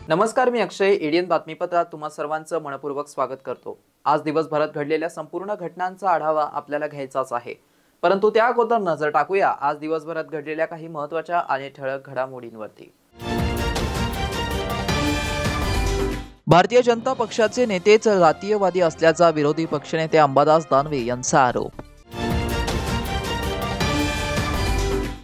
नमस्कार, मी अक्षय. एडीएन बातमीपत्रात तुम्हा सर्वांचं मनपूर्वक स्वागत करतो. आज दिवसभरात घडलेल्या संपूर्ण घटनांचा आढावा आपल्याला घ्यायचाच आहे, परंतु त्या अगोदर नजर टाकूया आज दिवसभरात घडलेल्या काही महत्त्वाच्या आणि ठळक घडामोडींवरती. भारतीय जनता पक्षाचे नेतेच जातीयवादी असल्याचा विरोधी पक्षनेते अंबादास दानवे यांचा आरोप.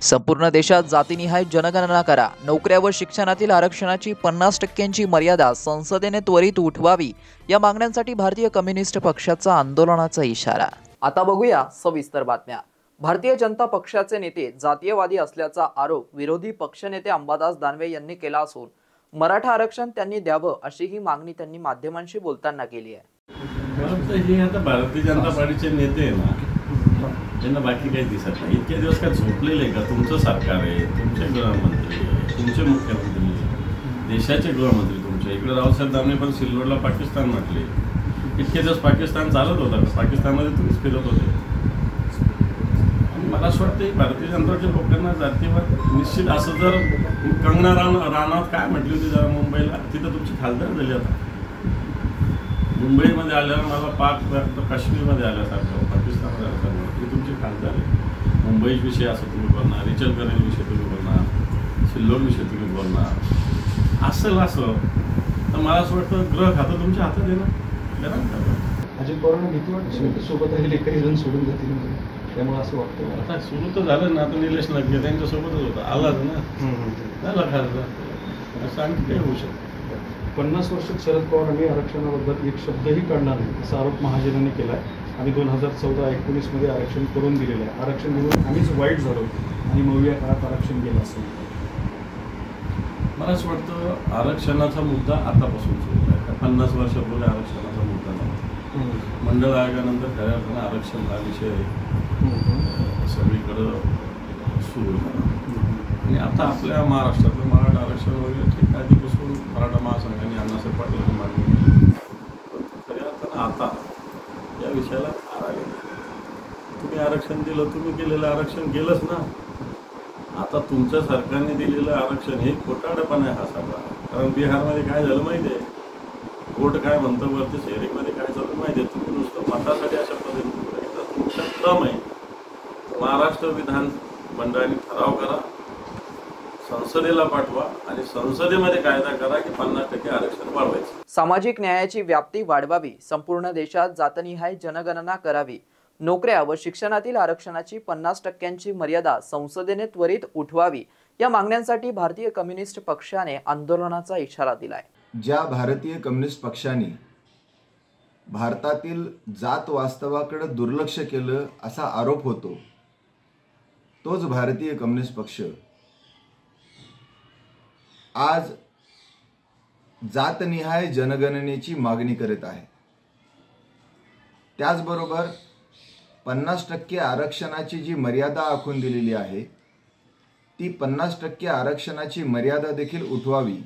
संपूर्ण देशात जातीनिहाय जनगणना करा, नोकऱ्या व शिक्षणातील आरक्षणाची 50% मर्यादा संसदेने त्वरित उठवावी, या मागण्यांसाठी भारतीय कम्युनिस्ट पक्षाचा आंदोलनाचा इशारा. आता बघूया सविस्तर बातम्या. भारतीय जनता पक्षाचे नेते जातीयवादी असल्याचा आरोप विरोधी पक्षनेते अंबादास दानवे यांनी केला असून मराठा आरक्षण त्यांनी द्यावं अशी ही मागणी त्यांनी माध्यमांशी बोलताना केली आहे. आता भारतीय जनता पार्टीचे नेते ना, त्यांना बाकी काही दिसत नाही. इतके दिवस काय झोपलेले का? तुमचं सरकार आहे, तुमचे गृहमंत्री, तुमचे मुख्यमंत्री, देशाचे गृहमंत्री तुमचे. इकडे रावसाहेब दानवे पण सिल्लोडला पाकिस्तान म्हटले. इतके दिवस पाकिस्तान चालत होता का? पाकिस्तानमध्ये तुम्हीच फिरत होते. आणि मला असं वाटतं भारतीय जनता पार्टी लोकांना जातीवाद निश्चित असं जर कंगना राणावत काय म्हटली होती जरा मुंबईला, तिथं तुमची खासदार झाली. आता मुंबईमध्ये आल्यावर मला काश्मीरमध्ये आल्यासारखं, पाकिस्तानमध्ये आल्यासारखं ही तुमची खासदार आहे. मुंबई विषय असं तुम्ही बोलणार, इचलकरंजी विषय तुम्ही बोलणार, सिल्लोड विषय तुम्ही बोलणार. असं तर मला असं वाटतं ग्रह खातं तुमच्या हातात आहे ना. अजित पवारांना भीती वाटते सोबत राहिले काही जण सोडून जातील, त्यामुळे असं वाटतं. आता सुरू तर झालं ना. आता निलेश लग्गे त्यांच्यासोबतच होता, आलाच ना, झाला खासदार. असं आणखी काही होऊ शकतं. 50 वर्षात शरद पवारांनी आरक्षणाबद्दल एक शब्दही काढला नाही असा आरोप महाजनांनी केला आहे. आणि 2014-19 मध्ये आरक्षण करून दिलेलं आहे. आरक्षण देऊन आम्हीच वाईट झालो आणि मग या काळात आरक्षण गेलं असं मला असं वाटतं. आरक्षणाचा मुद्दा आतापासून सुरू आहे. 50 वर्षापूर्वी आरक्षणाचा मुद्दा नव्हता. मंडळ आयोगानंतर खऱ्या अर्थानं आरक्षण हा विषय सगळीकडं सुरू झाला. आणि आता आपल्या महाराष्ट्रातलं मराठा आरक्षण वगैरे ठीक आधीपासून मराठा महासंघाने अण्णासाहेब पाटलांनी मागणी केली. खऱ्या अर्थानं आता या विषयाला तुम्ही आरक्षण दिलं, तुम्ही केलेलं आरक्षण गेलंच ना. आता तुमच्या सरकारने दिलेलं आरक्षण हे खोटारडेपणा आहे हा सगळा. कारण बिहारमध्ये काय झालं माहिती आहे, कोर्ट काय म्हणतं, वरती शेअरिंगमध्ये काय झालं माहिती आहे. तुम्ही नुसतं मतासाठी अशा पद्धतीने तुमचा क्रम आहे. महाराष्ट्र विधान मंडळाने ठराव करा, संसदेला पाठवा आणि संसदेमध्ये कायदा करा की 50% आरक्षण वाढवायचं. सामाजिक न्यायाची व्याप्ती वाढवावी, संपूर्ण देशात जातनिहाय जनगणना करावी, नोकऱ्या व शिक्षणातील आरक्षणाची 50% मर्यादा संसदेने त्वरित उठवावी, या मागण्यांसाठी भारतीय कम्युनिस्ट पक्षाने आंदोलनाचा इशारा दिलाय. ज्या भारतीय कम्युनिस्ट पक्षाने भारतातील जात वास्तवाकडे दुर्लक्ष केलं असा आरोप होतो, तोच भारतीय कम्युनिस्ट पक्ष आज जातनिहाय जनगणनेची मागणी करत आहे. त्याचबरोबर 50% आरक्षणाची जी मर्यादा आखून दिलेली आहे, ती 50% आरक्षणाची मर्यादा देखील उठवावी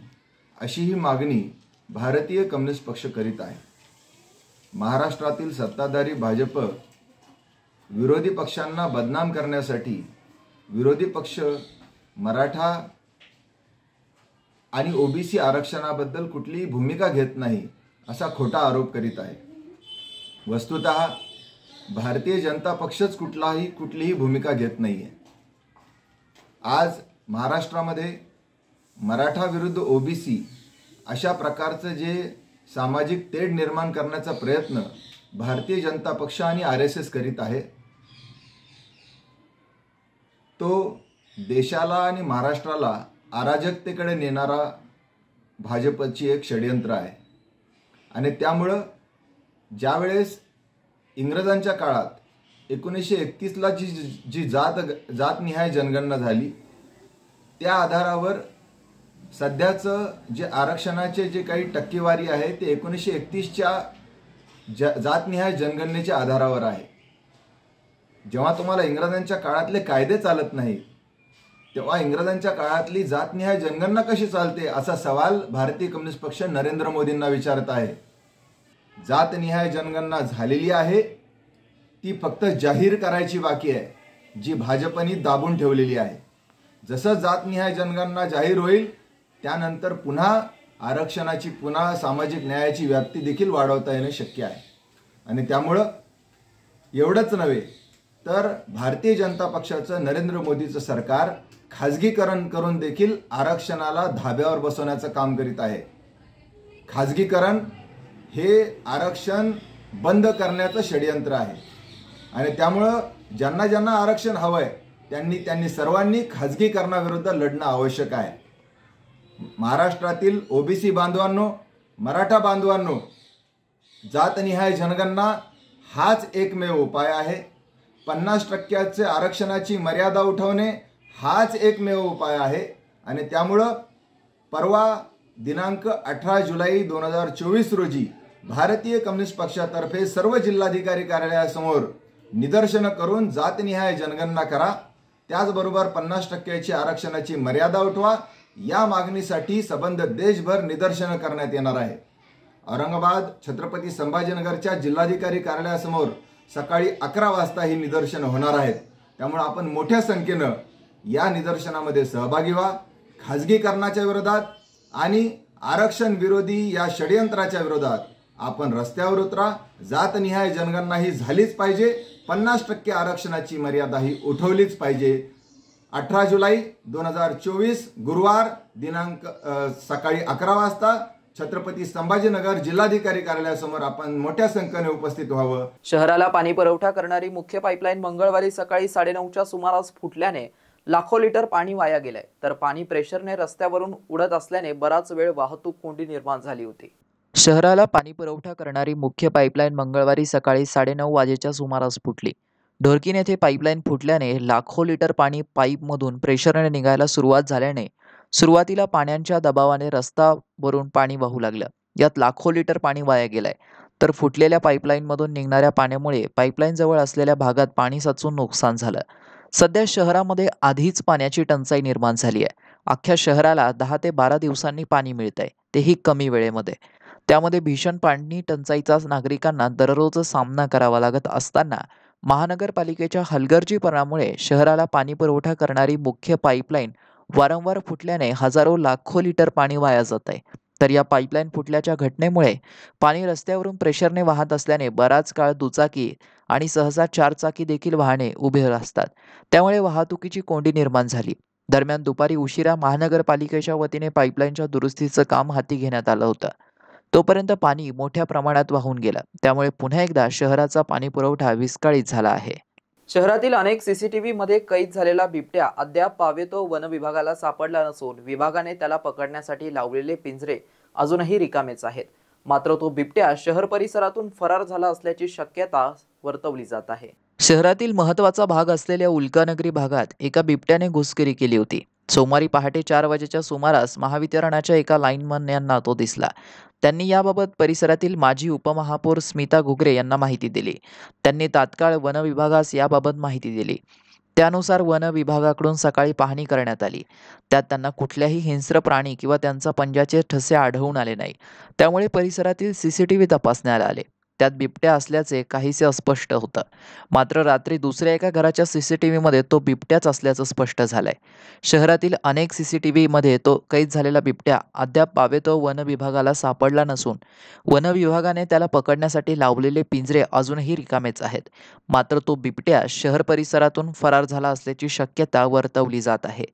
अशी ही मागणी भारतीय कम्युनिस्ट पक्ष करीत आहे. महाराष्ट्रातील सत्ताधारी भाजप विरोधी पक्षांना बदनाम करण्यासाठी विरोधी पक्ष मराठा आणि ओबीसी आरक्षणाबद्दल कुठलीही भूमिका घेत नाही असा खोटा आरोप करीत आहे. वस्तुतः भारतीय जनता पक्षच कुठलीही भूमिका घेत नाही आहे. आज महाराष्ट्रामध्ये मराठा विरुद्ध ओबीसी अशा प्रकारचं जे सामाजिक तेढ निर्माण करण्याचा प्रयत्न भारतीय जनता पक्ष आणि RSS करीत आहे, तो देशाला आणि महाराष्ट्राला अराजकतेकडे नेणारा भाजपची एक षडयंत्र आहे. आणि त्यामुळं ज्यावेळेस इंग्रजांच्या काळात 1931ला जी जातनिहाय जनगणना झाली, त्या आधारावर सध्याचं जे आरक्षणाचे जे काही टक्केवारी आहे ते 1931च्या जातनिहाय जनगणनेच्या आधारावर आहे. जेव्हा तुम्हाला इंग्रजांच्या काळातले कायदे चालत नाही तेव्हा इंग्रजांच्या काळातली जातनिहाय जनगणना कशी चालते असा सवाल भारतीय कम्युनिस्ट पक्ष नरेंद्र मोदींना विचारत आहे. जातनिहाय जनगणना झालेली आहे, ती फक्त जाहीर करायची बाकी आहे, जी भाजपनी दाबून ठेवलेली आहे. जसं जातनिहाय जनगणना जाहीर होईल त्यानंतर पुन्हा आरक्षणाची, पुन्हा सामाजिक न्यायाची व्याप्ती देखील वाढवता येणे शक्य आहे. आणि त्यामुळं एवढंच नव्हे तर भारतीय जनता पक्षाचं, नरेंद्र मोदीचं सरकार खाजगीकरण करून देखील आरक्षणाला धाब्यावर बसवण्याचं काम करीत आहे. खाजगीकरण हे आरक्षण बंद करण्याचं षडयंत्र आहे. आणि त्यामुळं ज्यांना ज्यांना आरक्षण हवंय त्यांनी सर्वांनी खाजगीकरणाविरुद्ध लढणं आवश्यक आहे. महाराष्ट्रातील ओबीसी बांधवांनो, मराठा बांधवांनो, जातनिहाय जनगणना हाच एकमेव उपाय आहे. 50% आरक्षणाची मर्यादा उठवणे हाच एकमेव उपाय आहे. आणि त्यामुळं परवा दिनांक 18 जुलै 2024 रोजी भारतीय कम्युनिस्ट पक्षातर्फे सर्व जिल्हाधिकारी कार्यालयासमोर निदर्शनं करून जातनिहाय जनगणना करा, त्याचबरोबर 50% आरक्षणाची मर्यादा उठवा, या मागणीसाठी सबंध देशभर निदर्शनं करण्यात येणार आहे. औरंगाबाद छत्रपती संभाजीनगरच्या जिल्हाधिकारी कार्यालयासमोर सकाळी 11 वाजता ही निदर्शनं होणार आहेत. त्यामुळे आपण मोठ्या संख्येनं या निदर्शनामध्ये सहभागी व्हा. खाजगीकरणाच्या विरोधात आणि आरक्षण विरोधी या षडयंत्राच्या विरोधात आपण रस्त्यावर उतरा. जातनिहाय जनगणना ही झालीच पाहिजे, 50% आरक्षणाची मर्यादा ही उठवलीच पाहिजे. 18 जुलै 2024 गुरुवार दिनांक सकाळी 11 वाजता छत्रपती संभाजीनगर जिल्हाधिकारी कार्यालयासमोर आपण मोठ्या संख्येने उपस्थित व्हावं. शहराला पाणी पुरवठा करणारी मुख्य पाईपलाईन मंगळवारी सकाळी 9:30च्या सुमारास फुटल्याने लाखो लिटर पाणी वाया गेलंय, तर पाणी प्रेशरने रस्त्यावरून उडत असल्याने बराच वेळ वाहतूक कोंडी निर्माण झाली होती. शहराला पाणी पुरवठा करणारी मुख्य पाईपलाईन मंगळवारी सकाळी 9:30 वाजेच्या सुमारास फुटली. ढोरकीन येथे पाईपलाईन फुटल्याने लाखो लिटर पाणी पाईपमधून प्रेशरने निघायला सुरुवात झाल्याने सुरुवातीला पाण्याच्या दबावाने रस्त्यावरून पाणी वाहू लागलं. यात लाखो लिटर पाणी वाया गेलंय, तर फुटलेल्या पाईपलाईनमधून निघणाऱ्या पाण्यामुळे पाईपलाईन जवळ असलेल्या भागात पाणी साचून नुकसान झालं. सध्या शहरामध्ये आधीच पाण्याची टंचाई निर्माण झाली आहे. अख्ख्या शहराला 10 ते 12 दिवसांनी पाणी मिळतंय, तेही कमी वेळेमध्ये. त्यामध्ये भीषण पाणी टंचाईचा नागरिकांना दररोज सामना करावा लागत असताना महानगरपालिकेच्या हलगर्जीपणामुळे शहराला पाणी पुरवठा करणारी मुख्य पाईपलाईन वारंवार फुटल्याने हजारो लाखो लिटर पाणी वाया जात आहे. तर या पाईपलाईन फुटल्याच्या घटनेमुळे पाणी रस्त्यावरून प्रेशरने वाहत असल्याने बराच काळ दुचाकी आणि सहसा 4 चाकी देखील वाहने उभे असतात. त्यामुळे वाहतुकीची कोंडी निर्माण झाली. दरम्यान दुपारी उशिरा महानगरपालिकेच्या वतीने पाईपलाईनच्या दुरुस्तीचं काम हाती घेण्यात आलं होतं. तोपर्यंत पाणी मोठ्या प्रमाणात वाहून गेलं. त्यामुळे पुन्हा एकदा शहराचा पाणी पुरवठा विस्कळीत झाला आहे. शहरातील अनेक सीसीटीव्ही मध्ये कैद झालेला बिबट्या अद्याप पावेतो वन विभागाला सापडला नसून विभागाने त्याला पकडण्यासाठी लावलेले पिंजरे अजूनही रिकामेच आहेत. मात्र तो बिबट्या शहर परिसरातून फरार झाला असल्याची शक्यता वर्तवली जात आहे. शहरातील महत्त्वाचा भाग असलेल्या उल्कानगरी भागात एका बिबट्याने घुसखोरी केली होती. सोमवारी पहाटे 4 वाजेच्या सुमारास महावितरणाच्या एका लाईनमन यांना तो दिसला. त्यांनी याबाबत परिसरातील माजी उपमहापौर स्मिता घुगरे यांना माहिती दिली. त्यांनी तात्काळ वन विभागास याबाबत माहिती दिली. त्यानुसार वन विभागाकडून सकाळी पाहणी करण्यात आली. त्यात त्यांना कुठल्याही हिंस्र प्राणी किंवा त्यांचा पंजाचे ठसे आढळून आले नाही. त्यामुळे परिसरातील सीसीटीव्ही तपासण्यात आले. त्यात बिबट्या असल्याचे काहीसे अस्पष्ट होतं. मात्र रात्री दुसऱ्या एका घराच्या सीसीटीव्हीमध्ये तो बिबट्याच असल्याचं स्पष्ट झालंय. शहरातील अनेक सीसीटीव्हीमध्ये तो कैद झालेला बिबट्या अद्याप पावेतो वन विभागाला सापडला नसून वन विभागाने त्याला पकडण्यासाठी लावलेले पिंजरे अजूनही रिकामेच आहेत. मात्र तो बिबट्या शहर परिसरातून फरार झाला असल्याची शक्यता वर्तवली जात आहे.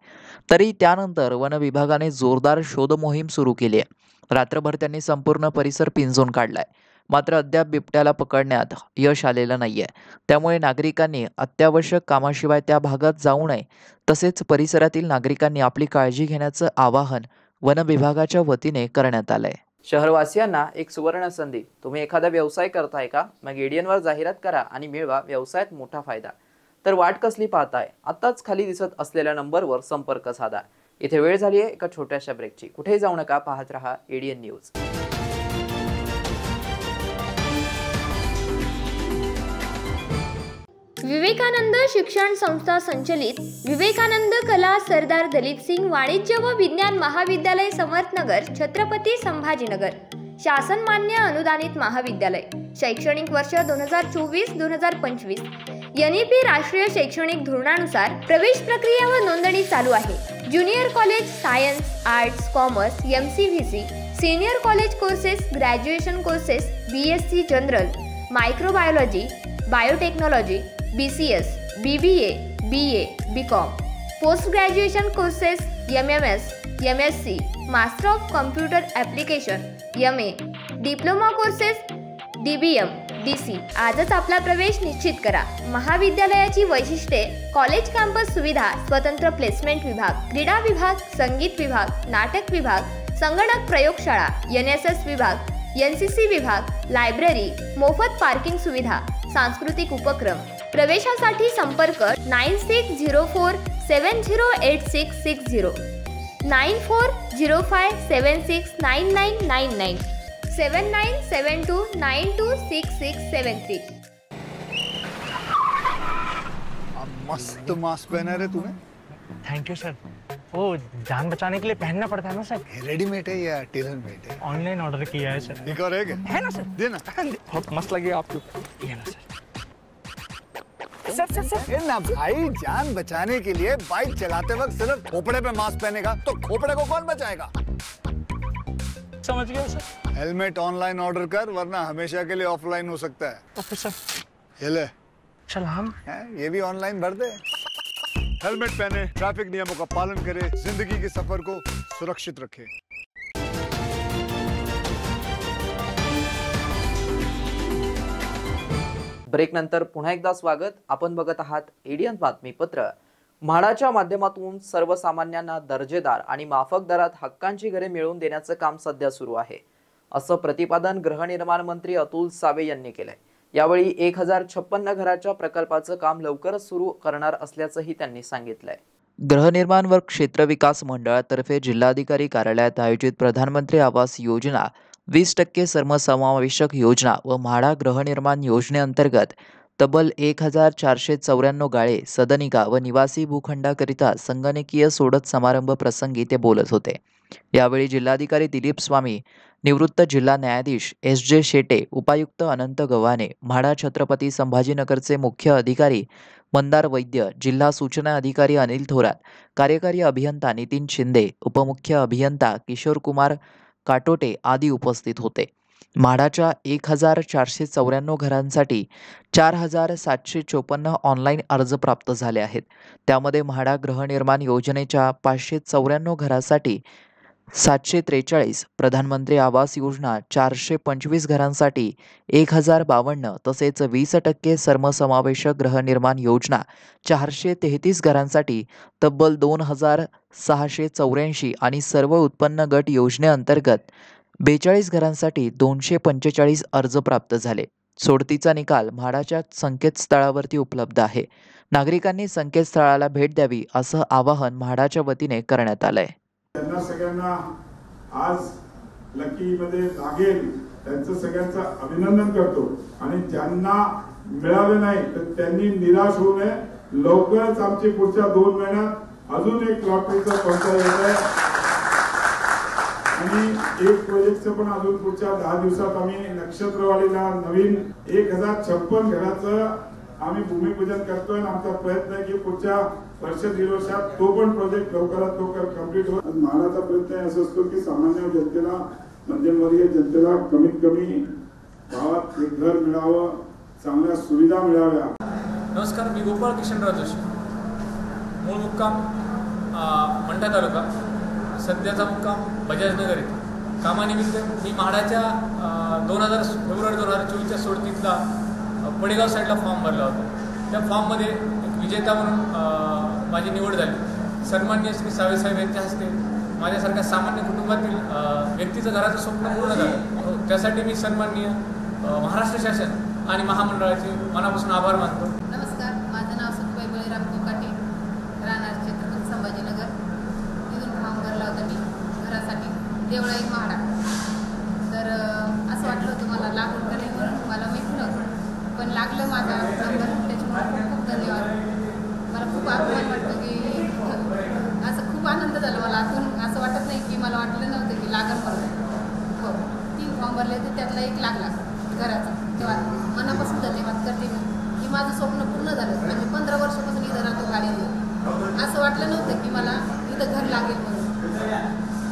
तरी त्यानंतर वन विभागाने जोरदार शोध मोहीम सुरू केली आहे. रात्रभर त्यांनी संपूर्ण परिसर पिंजून काढलाय. मात्र अद्याप बिबट्याला पकडण्यात यश आलेलं नाहीये. त्यामुळे नागरिकांनी अत्यावश्यक कामाशिवाय त्या भागात जाऊ नये. तसेच परिसरातील नागरिकांनी आपली काळजी घेण्याचं आवाहन वन विभागाच्या वतीने करण्यात आलंय. शहरवासियांना एक सुवर्ण संधी. तुम्ही एखादा व्यवसाय करताय का? मग एडियनवर जाहिरात करा आणि मिळवा व्यवसायात मोठा फायदा. तर वाट कसली पाहताय? आताच खाली दिसत असलेल्या नंबरवर संपर्क साधा. इथे वेळ झाली आहे एका छोट्याशा ब्रेकची. कुठेही जाऊ नका, पाहत रहा एडियन न्यूज. विवेकानंद शिक्षण संस्था संचलित विवेकानंद कला सरदार दलीप सिंग वाणिज्य व विज्ञान महाविद्यालय समर्थनगर छत्रपती संभाजीनगर शासन मान्य अनुदानित महाविद्यालय शैक्षणिक वर्ष 2024-2025 NEP राष्ट्रीय शैक्षणिक धोरणानुसार प्रवेश प्रक्रिया व नोंदणी चालू आहे। Junior college science, arts, commerce, MCVC, senior college courses, graduation courses, BSc general, microbiology, biotechnology, BCS, BBA, BA, BCom, post graduation courses MMS, MSc, master of computer application, MA, diploma courses DBM, DC आजच आपला प्रवेश निश्चित करा। महाविद्यालयाची वैशिष्ट्ये: college campus सुविधा, स्वतंत्र placement विभाग, क्रीडा विभाग, संगीत विभाग, नाटक विभाग, संगणक प्रयोगशाळा, NSS विभाग, NCC विभाग, लायब्ररी, मोफत पार्किंग सुविधा, सांस्कृतिक उपक्रम। प्रवेशासाठी संपर्क 9604708660, 9405769999, 7972926673। मस्त मास्क पहना रे तूने। Thank you sir. वो जान बचाने के लिए पहनना पड़ता है ना सर। रेडीमेड है या टेलर मेड है? ऑनलाइन ऑर्डर किया है सर। एक और है क्या? है ना सर। देना। बहुत मस्त लगे आपको। ये ना सर। सर ना भाई, जान बचाने के लिए बाइक चलाते वक्त सिर्फ खोपड़े पे मास्क पहनेगा तो खोपड़े को कौन बचाएगा? समझ गया सर। हेलमेट ऑनलाइन ऑर्डर कर, वरना हमेशा के लिए ऑफलाइन हो सकता है। Okay sir. ये ले। चल हम ये भी ऑनलाइन भर दे। हेलमेट पहने, ट्रैफिक नियमों का पालन करे, जिंदगी के सफर को सुरक्षित रखे। ब्रेक नंतर पुन्हा एकदा स्वागत। आपण बघत आहात एडियन बातमीपत्र। म्हाडाच्या माध्यमातून सर्वसामान्यांना दर्जेदार आणि माफक दरात हक्कांची घरे मिळवून देण्याचं काम सध्या सुरू आहे, असं प्रतिपादन गृहनिर्माण मंत्री अतुल सावे यांनी केलंय। यावेळी 1056 घराच्या प्रकल्पाचं काम लवकरच सुरू करणार असल्याचंही त्यांनी सांगितलंय। गृहनिर्माण व क्षेत्र विकास मंडळातर्फे जिल्हाधिकारी कार्यालयात आयोजित प्रधानमंत्री आवास योजना, 20% सर्वसमावेशक योजना व म्हाडा गृहनिर्माण योजनेअंतर्गत तब्बल 1494 गाळे, सदनिका व निवासी भूखंडाकरिता संगणकीय सोडत समारंभ प्रसंगी ते बोलत होते। यावेळी जिल्हाधिकारी दिलीप स्वामी, निवृत्त जिल्हा न्यायाधीश SJ शेटे, उपायुक्त अनंत गव्हाणे, म्हाडा छत्रपती संभाजीनगरचे मुख्य अधिकारी मंदार वैद्य, जिल्हा सूचना अधिकारी अनिल थोरात, कार्यकारी अभियंता नितीन शिंदे, उपमुख्य अभियंता किशोर कुमार काटोटे आदी उपस्थित होते। म्हाडाच्या 1494 घरांसाठी 4754 ऑनलाईन अर्ज प्राप्त झाले आहेत। त्यामध्ये म्हाडा गृहनिर्माण योजनेच्या 594 घरांसाठी 743, प्रधानमंत्री आवास योजना 425 घरांसाठी 1052, तसेच 20% सर्वसमावेशक गृहनिर्माण योजना 433 घरांसाठी तब्बल 2684 आणि सर्व उत्पन्न गट योजनेअंतर्गत 42 घरांसाठी 245 अर्ज प्राप्त झाले। सोडतीचा निकाल म्हाडाच्या संकेतस्थळावरती उपलब्ध आहे। नागरिकांनी संकेतस्थळाला भेट द्यावी असं आवाहन म्हाडाच्या वतीने करण्यात आलंय। त्यांना सगळ्यांना आज लकीमध्ये लागेल त्यांचं सगळ्यांचं अभिनंदन करतो आणि ज्यांना मिळाले नाही तर त्यांनी निराश होऊ नये। लवकरच आमची पुढच्या 2 महिन्यात अजून एक लॉटरीचा पंचा येत आहे आणि एक प्रोजेक्टचं पण अजून पुढच्या 10 दिवसात आम्ही नक्षत्रवाडीला नवीन 1056 घराचं आम्ही भूमिपूजन करतोय। आमचा प्रयत्न आहे की पुढच्या वर्ष 1.5 वर्षात तो पण प्रोजेक्ट लवकरात लवकर कंप्लीट होईल। म्हाडाचा प्रयत्न असं असतो की सामान्य जनतेला, मध्यमवर्गीय जनतेला कमीत कमी भावात एक घर मिळावं, चांगल्या सुविधा मिळाव्या। नमस्कार, मी गोपाळ किशनराव जोशी, मूळ मुक्काम मंठा तालुका, सध्याचा मुक्काम बजाजनगर येथे। कामानिमित्त मी म्हाडाच्या 2000 फेब्रुवारी 2024च्या सोडतीतला पडेगाव साईडला फॉर्म भरला होता। त्या फॉर्ममध्ये एक विजेता म्हणून माझी निवड झाली। सन्माननीय श्री सावे साहेब यांच्या हस्ते माझ्यासारख्या सामान्य कुटुंबातील व्यक्तीचं घराचं स्वप्न पूर्ण झालं। त्यासाठी मी सन्माननीय महाराष्ट्र शासन आणि महामंडळाचे मनापासून आभार मानतो। नमस्कार, माझं नाव सतुबाई बळीराम कोकाटे, राहणार छत्रपती संभाजीनगर। तिथून फॉर्म भरला होता मी घरासाठी, देवळाई म्हाडा। तर असं वाटलं होतं मला लागून करेल म्हणून, मला माहिती नव्हतं, पण लागलं माझा नंबर, त्याच्यामुळे खूप मला वाटलं नव्हतं की लागण पडलं. हो 3 फॉर्म भरले होते, त्यातला एक लागला घराचा. तेव्हा मनापासून धन्यवाद करते मी की माझं स्वप्न पूर्ण झालं. आम्ही 15 वर्षापासून इथं राहतो गाडीवर. असं वाटलं नव्हतं की मला इथं घर लागेल म्हणून.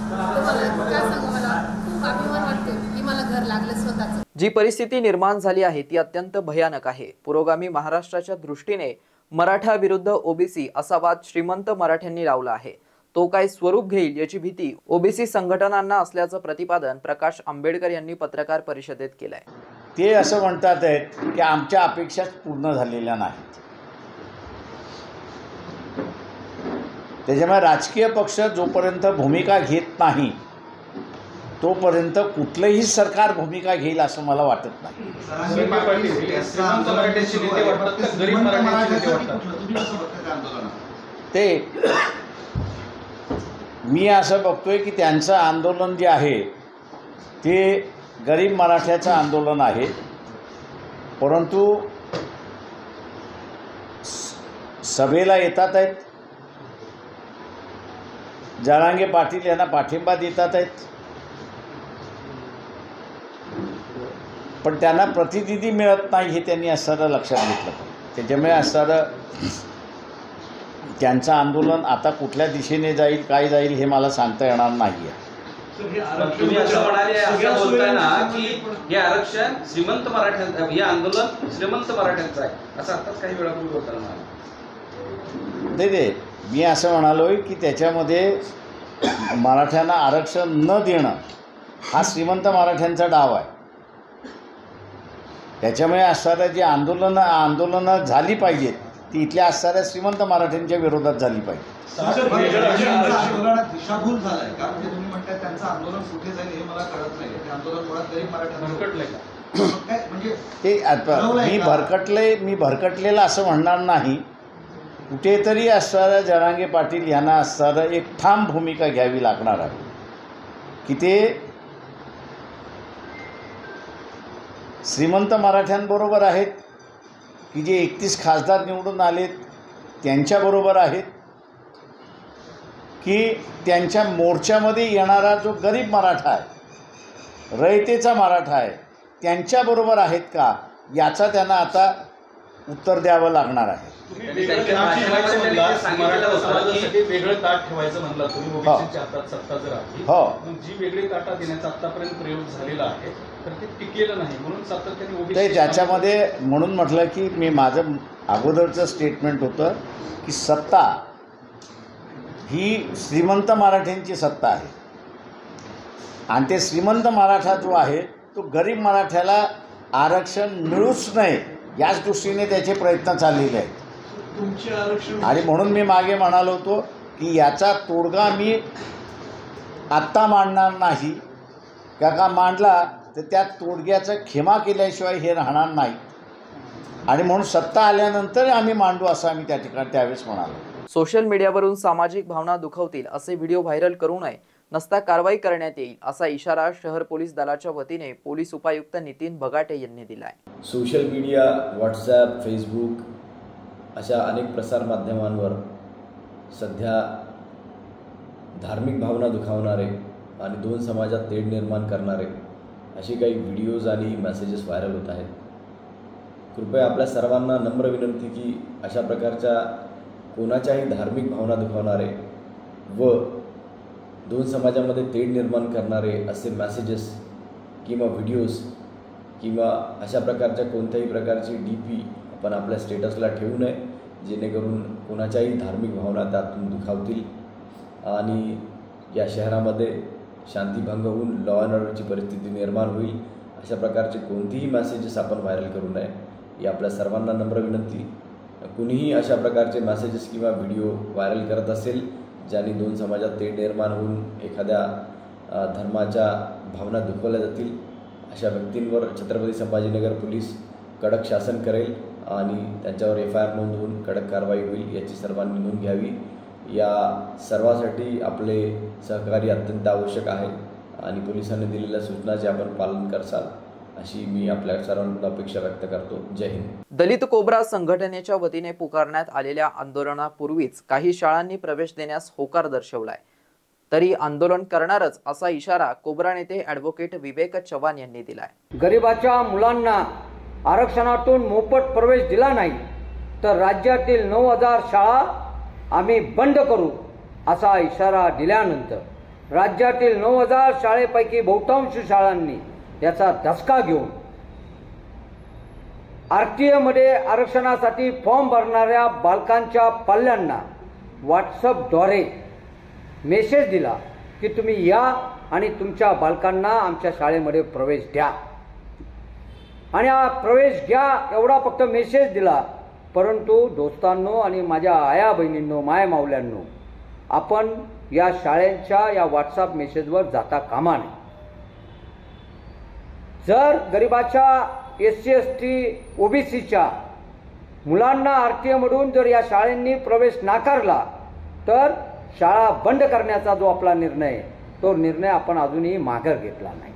तुम्हाला काय सांगू, मला खूप अभिमान वाटतो की मला घर लागलं स्वतःचं. जी परिस्थिती निर्माण झाली आहे ती अत्यंत भयानक आहे. पुरोगामी महाराष्ट्राच्या दृष्टीने मराठा विरुद्ध ओबीसी असा वाद श्रीमंत मराठ्यांनी लावला आहे. तो काय स्वरूप घेईल याची भीती ओबीसी संघटनांना असल्याचं प्रतिपादन प्रकाश आंबेडकर यांनी पत्रकार परिषदेत केलंय. ते असं म्हणतात आहेत की आमच्या अपेक्षाच पूर्ण झालेल्या नाहीत. त्याच्यामुळे राजकीय पक्ष जोपर्यंत भूमिका घेत नाही तोपर्यंत कुठलंही सरकार भूमिका घेईल असं मला वाटत नाही. ते मी असं बघतोय की त्यांचं आंदोलन जे आहे ते गरीब मराठ्याचं आंदोलन आहे. परंतु सभेला येतात आहेत, जरांगे पाटील यांना पाठिंबा देतात आहेत, पण त्यांना प्रतिनिधी मिळत नाही हे त्यांनी असणारं लक्षात घेतलं. त्याच्यामुळे असणारं त्यांचं आंदोलन आता कुठल्या दिशेने जाईल, काय जाईल हे मला सांगता येणार नाही आहे. तुम्ही असं म्हणाले, असं बोलताय ना की हे आरक्षण श्रीमंत मराठ्यांचं, हे आंदोलन श्रीमंत मराठ्यांचं आहे असं आताच काही वेळापूर्वी बोलताना म्हणाले. नाही, मी असं म्हणालोय की त्याच्यामध्ये मराठ्यांना आरक्षण न देणं हा श्रीमंत मराठ्यांचा डाव आहे. त्याच्यामुळे असणाऱ्या जी आंदोलनं झाली पाहिजेत ती इथल्या असणाऱ्या श्रीमंत मराठ्यांच्या विरोधात झाली पाहिजे. दिशाभूल झालाय का? म्हणजे तुम्ही म्हणताय त्यांचं आंदोलन कुठे जाईल हे मला कळत नाही. ते आंदोलन मुळात गरीब म्हणजे ते मी भरकटलेलं असं म्हणणार नाही. कुठेतरी असणाऱ्या जरांगे पाटील यांना असणारं एक ठाम भूमिका घ्यावी लागणार आहे की ते श्रीमंत मराठ्यांबरोबर आहेत की जे 31 खासदार निवडून आलेत त्यांच्याबरोबर आहेत की त्यांच्या मोर्चामध्ये येणारा जो गरीब मराठा आहे, रयतेचा मराठा आहे, त्यांच्याबरोबर आहेत का याचा त्यांना आता उत्तर द्यावं लागणार आहे. वेगळं ताट ठेवायचं म्हणलं तुम्ही, ओबीसीच्या हातात सत्ता जर आली, जी वेगळी ताटा देण्याचा आतापर्यंत प्रयोग झालेला आहे तर ते टिकलेलं नाही, म्हणून सातत्याने ओबीसी त्याच्यामध्ये म्हणून म्हटलं की मी माझं अगोदरचं स्टेटमेंट होतं की सत्ता ही श्रीमंत मराठ्यांची सत्ता आहे आणि ते श्रीमंत मराठा जो आहे तो गरीब मराठ्याला आरक्षण मिळूच नये याच दृष्टीने त्याचे प्रयत्न चाललेले आहेत. आणि म्हणून मी मागे म्हणालो होतो की याचा तोडगा मी आत्ता मांडणार नाही, का मांडला तर त्या तोडग्याचा खेमा केल्याशिवाय हे राहणार नाही आणि म्हणून सत्ता आल्यानंतर आम्ही मांडू असं आम्ही त्या ठिकाणी त्यावेळेस म्हणालो. सोशल मीडियावरून सामाजिक भावना दुखवतील असे व्हिडिओ व्हायरल करू नये, नसता कारवाई करण्यात येईल असा इशारा शहर पोलीस दलाच्या वतीने पोलीस उपायुक्त नितीन बगाटे यांनी दिलाय. सोशल मीडिया, व्हॉट्सॲप, फेसबुक अशा अनेक प्रसारमाध्यमांवर सध्या धार्मिक भावना दुखावणारे आणि 2 समाजात तेढ निर्माण करणारे असे काही व्हिडिओज आणि मेसेजेस व्हायरल होत आहेत. कृपया आपल्या सर्वांना नम्र विनंती की अशा प्रकारच्या कोणाच्याही धार्मिक भावना दुखावणारे व 2 समाजामध्ये तेढ निर्माण करणारे असे मेसेजेस किंवा व्हिडिओज किंवा अशा प्रकारच्या कोणत्याही प्रकारची DP आपण आपल्या स्टेटसला ठेवू नये, जेणेकरून कोणाच्याही धार्मिक भावना त्यातून दुखावतील आणि या शहरामध्ये शांतीभंग होऊन लॉ अँड ऑर्डरची परिस्थिती निर्माण होईल. अशा प्रकारचे कोणतेही मेसेजेस आपण व्हायरल करू नये ही आपल्या सर्वांना नम्र विनंती. कुणीही अशा प्रकारचे मेसेजेस किंवा व्हिडिओ व्हायरल करत असेल ज्यांनी 2 समाजात तेढ निर्माण होऊन एखाद्या धर्माच्या भावना दुखवल्या जातील अशा व्यक्तींवर छत्रपती संभाजीनगर पोलीस कडक शासन करेल आणि त्यांच्यावर FIR नोंद होऊन कडक कारवाई होईल याची सर्वांनी नोंद घ्यावी. या सर्वासाठी आपले सहकार्य अत्यंत आवश्यक आहे आणि पोलिसांनी दिलेल्या सूचनाचे आपण पालन करसाल अशी मी आपल्या सर्वांना अपेक्षा व्यक्त करतो. जय हिंद. दलित कोब्रा संघटनेच्या वतीने पुकारण्यात आलेल्या आंदोलनापूर्वीच काही शाळांनी प्रवेश देण्यास होकार दर्शवलाय, तरी आंदोलन करणारच असा इशारा कोबरा नेते ॲडव्होकेट विवेक चव्हाण यांनी दिलाय। गरिबाच्या मुलांना आरक्षणातून मोफत प्रवेश दिला नाही तर राज्यातील 9000 शाळा आम्ही बंद करू असा इशारा दिल्यानंतर राज्यातील 9000 शाळेपैकी बहुतांश शाळांनी याचा धसका घेऊन RTI मध्ये आरक्षणासाठी फॉर्म भरणाऱ्या बालकांच्या पाल्यांना व्हॉट्सअपद्वारे मेसेज दिला की तुम्ही या आणि तुमच्या बालकांना आमच्या शाळेमध्ये प्रवेश द्या आणि हा प्रवेश घ्या एवढा फक्त मेसेज दिला। परंतु दोस्तांनो आणि माझ्या आया बहिणींनो, माय माऊल्यांनो, आपण या शाळेच्या या व्हॉट्सअप मेसेजवर जाता कामा नये। जर गरिबाच्या SC ST OBCच्या मुलांना RTI मधून जर या शाळांनी प्रवेश नाकारला तर शाळा बंद करण्याचा जो आपला निर्णय तो निर्णय आपण अजूनही माघार घेतला नाही।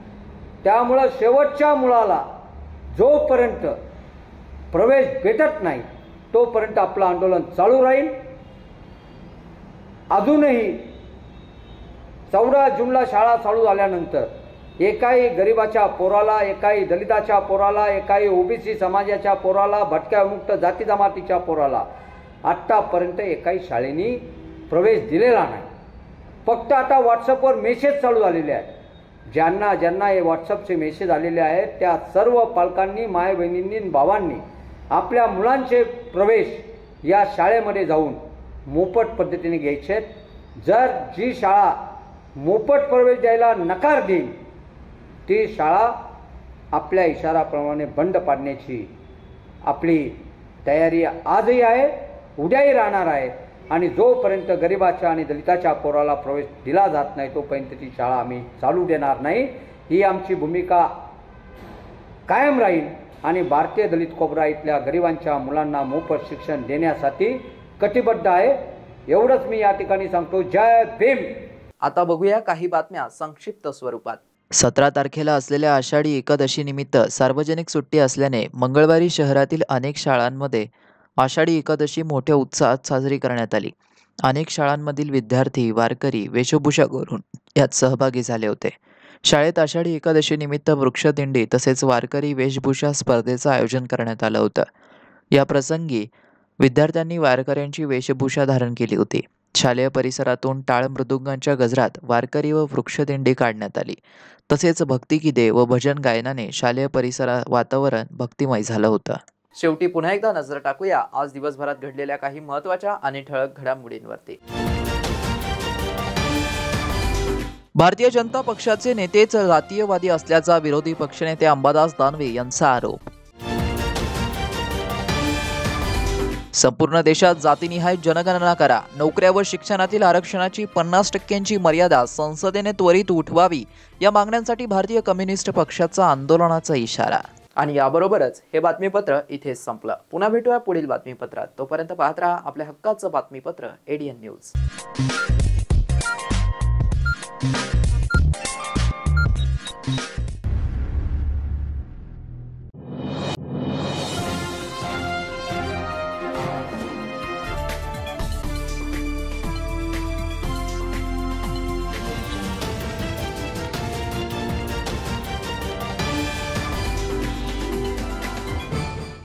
त्यामुळे शेवटच्या मुलाला जोपर्यंत प्रवेश भेटत नाही तोपर्यंत आपलं आंदोलन चालू राहील। अजूनही 14 जूनला शाळा चालू झाल्यानंतर एकाही गरिबाच्या पोराला, एकाही दलिताच्या पोराला, एकाही OBC समाजाच्या पोराला, भटक्या विमुक्त जाती जमातीच्या पोराला आत्तापर्यंत एकाही शाळेने प्रवेश दिलेला नाही। फक्त आता व्हॉट्सअपवर मेसेज चालू झालेले आहेत। ज्यांना ज्यांना हे व्हॉट्सअपचे मेसेज आलेले आहेत त्या सर्व पालकांनी, माय बहिणींनी, भावांनी आपल्या मुलांचे प्रवेश या शाळेमध्ये जाऊन मोफत पद्धतीने घ्यायचे। जर जी शाळा मोफत प्रवेश द्यायला नकार देईल ती शाळा आपल्या इशाराप्रमाणे बंद पाडण्याची आपली तयारी आजही आहे, उद्याही राहणार आहे आणि जोपर्यंत गरिबाच्या आणि दलिताच्या पोराला प्रवेश दिला जात नाही तोपर्यंत ती शाळा आम्ही चालू देणार नाही। ही आमची भूमिका कायम राहील आणि भारतीय दलित कोबरा इथल्या गरिबांच्या मुलांना मोफत शिक्षण देण्यासाठी कटिबद्ध आहे। एवढंच मी या ठिकाणी सांगतो। जय भीम। आता बघूया काही बातम्या संक्षिप्त स्वरूपात। 17 तारखेला असलेल्या आषाढी एकादशी निमित्त सार्वजनिक सुट्टी असल्याने मंगळवारी शहरातील अनेक शाळांमध्ये आषाढी एकादशी मोठ्या उत्साहात साजरी करण्यात आली। अनेक शाळांमधील विद्यार्थी, वारकरी वेशभूषा करून यात सहभागी झाले होते। शाळेत आषाढी एकादशी निमित्त वृक्षदिंडी तसेच वारकरी वेशभूषा स्पर्धेचं आयोजन करण्यात आलं होतं। या प्रसंगी विद्यार्थ्यांनी वारकऱ्यांची वेशभूषा धारण केली होती। शालेय परिसरातून टाळ मृदुंगांच्या गजरात वारकरी व वृक्षदिंडी काढण्यात आली। तसेच भक्तिगीते व भजन गायनाने शालेय परिसरात वातावरण भक्तिमय झालं होतं। शेवटी पुन्हा एकदा नजर टाकूया आज दिवसभरात घडलेल्या काही महत्त्वाच्या आणि ठळक घडामोडींवरती। भारतीय जनता पक्षाचे नेतेच जातीयवादी असल्याचा विरोधी पक्षनेते अंबादास दानवे यांचा आरोप। संपूर्ण देशात जातीनिहाय जनगणना करा, नोकऱ्या व शिक्षणातील आरक्षणाची 50% मर्यादा संसदेने त्वरित उठवावी या मागण्यांसाठी भारतीय कम्युनिस्ट पक्षाचा आंदोलनाचा इशारा। आणि याबरोबरच हे बातमीपत्र इथेच संपलं। पुन्हा भेटूया पुढील बातमीपत्रात। तोपर्यंत पाहत राहा आपल्या हक्काचं बातमीपत्र ADN न्यूज।